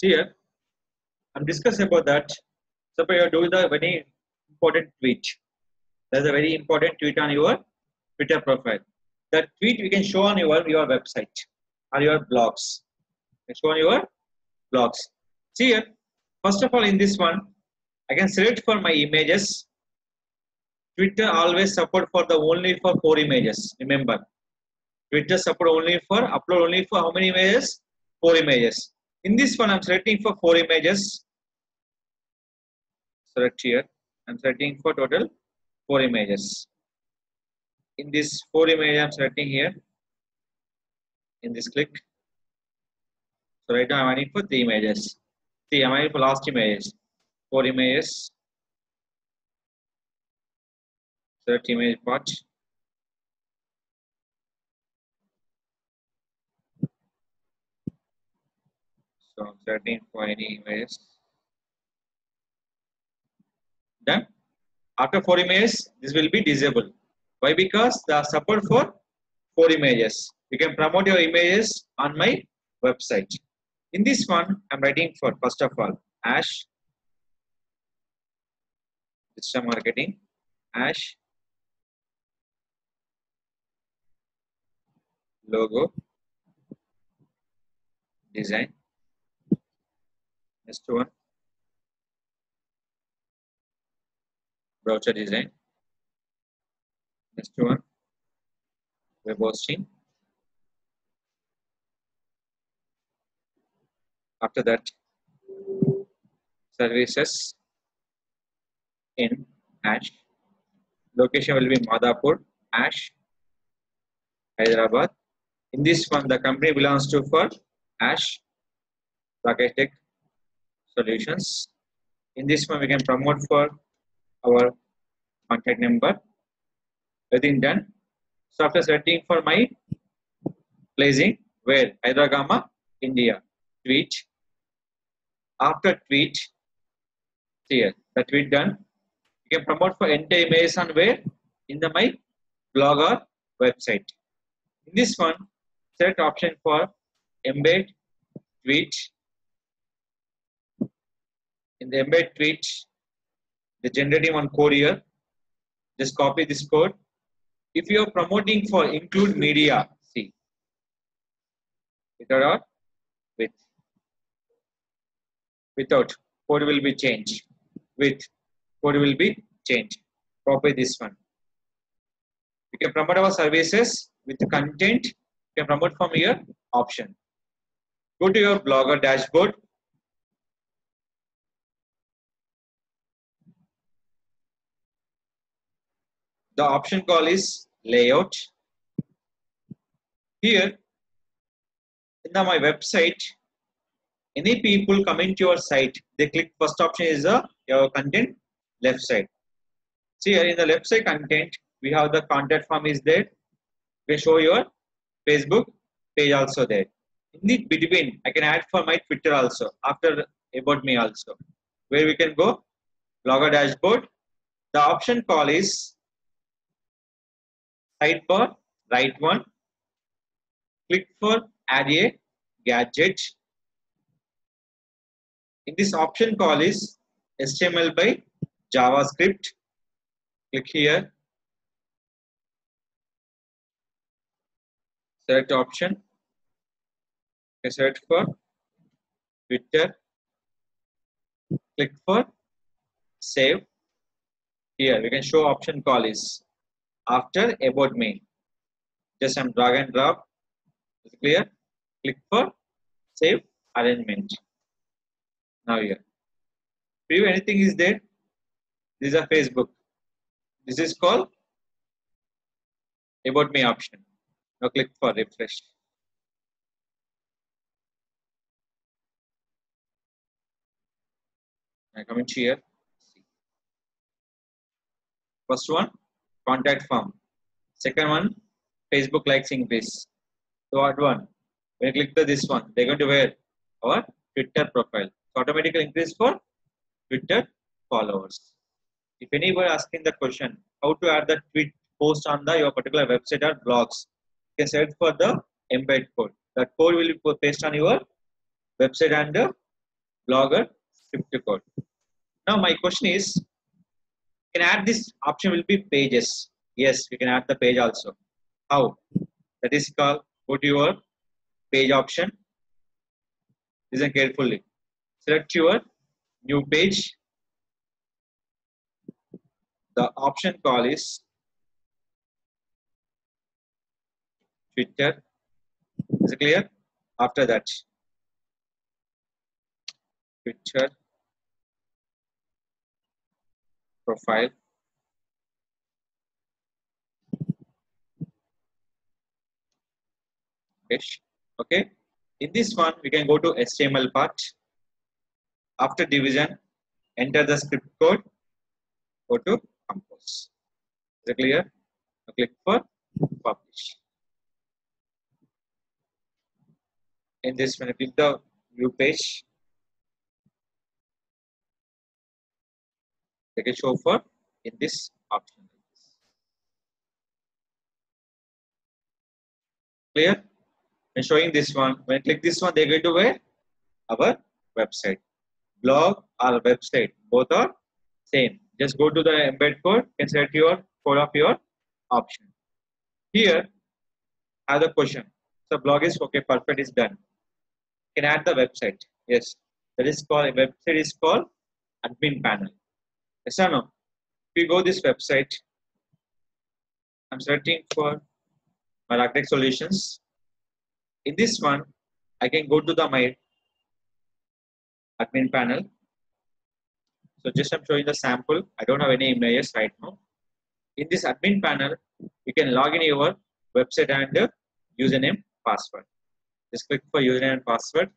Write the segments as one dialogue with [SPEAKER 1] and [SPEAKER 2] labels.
[SPEAKER 1] See here, I'm discussing about that. Suppose you're doing the very important tweet. There's a very important tweet on your Twitter profile. That tweet we can show on your website or your blogs. Show on your blogs. See here, first of all, in this one, I can select for my images. Twitter always support for the only for 4 images. Remember, Twitter support only for upload only for how many images? 4 images. In this one, I'm selecting for 4 images. Select here. I'm selecting for total 4 images. In this 4 images, I'm selecting here. In this click. So right now I'm adding for 3 images. See, I'm adding for last images. 4 images. Select image part. So I'm selecting for any images. Done. After 4 images, this will be disabled. Why? Because the support for 4 images. You can promote your images on my website. In this one, I'm writing for first of all, Ash digital marketing, Ash logo design. Next one, browser design. Next one, web hosting. After that, services in Ash. Location will be Madhapur, Ash, Hyderabad. In this one, the company belongs to for Ash, Rakesh Tech Solutions. In this one, we can promote for our contact number. Everything done. So after selecting for my placing, where Hyderabad, India, tweet. After tweet, here the tweet done. You can promote for entire images on where in the my blog or website. In this one, select option for embed tweet. In the embed tweet, the generating one code here. Just copy this code. If you are promoting for include media, see, without with, without code will be changed. With code will be changed. Copy this one. You can promote our services with content. You can promote from your option. Go to your blogger dashboard. The option call is layout. Here in my website, any people coming to your site, they click first option is your content left side. See here in the left side content, we have the contact form is there. You can show your Facebook page also there. In the between, I can add for my Twitter also after about me also. Where we can go, blogger dashboard. The option call is sidebar, right one. Click for add a gadget. In this option call is HTML by JavaScript. Click here. Select option. Select for Twitter. Click for save. Here we can show option call is after about me. Just some drag and drop. Is clear? Click for save arrangement. Now here. Preview anything is there. This is a Facebook. This is called about me option. Now click for refresh. I come into here. First one, contact form. Second one, Facebook likes increase. Third one, when you click the this one, they're going to wear our Twitter profile. So automatically increase for Twitter followers. If anybody asking the question, how to add the tweet post on your particular website or blogs, you can select for the embed code. That code will be pasted on your website and blogger script code. Now my question is, can add this option will be pages. Yes, we can add the page also. How? That is called, go to your page option. Listen carefully. Select your new page. The option call is Twitter. Is it clear? After that, Twitter profile. Okay. In this one, we can go to HTML part. After division, enter the script code. Go to compose. Is it clear? Now click for publish. In this one, click the view page. They can show for in this option. Clear? And showing this one, when I click this one, they go to where? Our website. Blog or website, both are same. Just go to the embed code and select your code of your option. Here, I have the question. So blog is okay, perfect, is done. Can add the website. Yes, that is called, website is called admin panel. Yes or no? If you go this website, I'm searching for my Rakesh solutions. In this one, I can go to the my admin panel. So just I'm showing the sample. I don't have any images right now. In this admin panel, you can log in your website and username, password. Just click for username and password.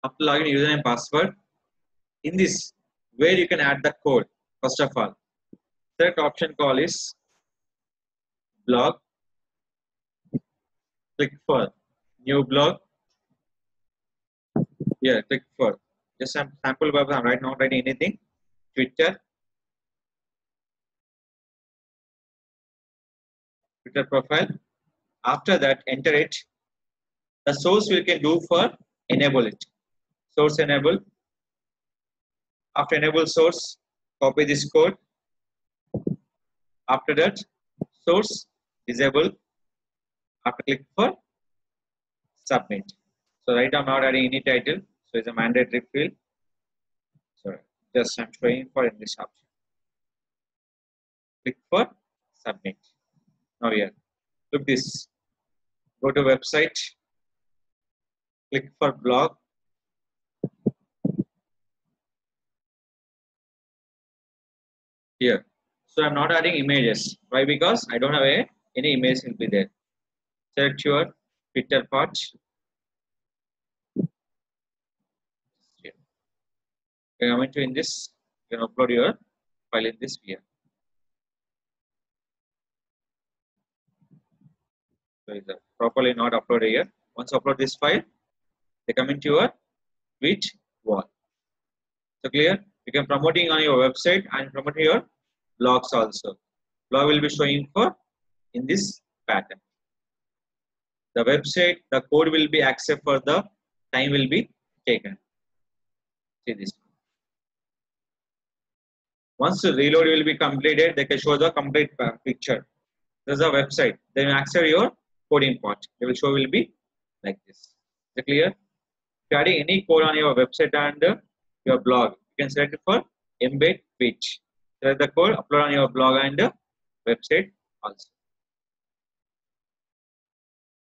[SPEAKER 1] After logging username and password, in this, where you can add the code, first of all, third option call is blog. Click for new blog. Here, click for just some sample web. I'm right now writing anything. Twitter profile. After that, enter it. The source we can do for enable it. Source enable. After enable source, copy this code. After that, source disable. After click for submit. So right now I'm not adding any title. So it's a mandatory field. So just I'm showing for in this option. Click for submit. Now here, look this. Go to website. Click for blog. Here. So I'm not adding images. Why? Because I don't have any image will be there. Select your Twitter part. Here. I'm going to in this, you can upload your file in this here. So it's properly not uploaded here. Once you upload this file, they come into your tweet wall. So clear? You can promoting on your website and promoting your blogs also. Blog will be showing for in this pattern. The website, the code will be accept for the time will be taken. See this. Once the reload will be completed, they can show the complete picture. This is a website. Then you accept your coding part. They will show will be like this. Is it clear? If you are adding any code on your website and your blog, you can select it for embed tweet. Select the code, upload on your blog and website also.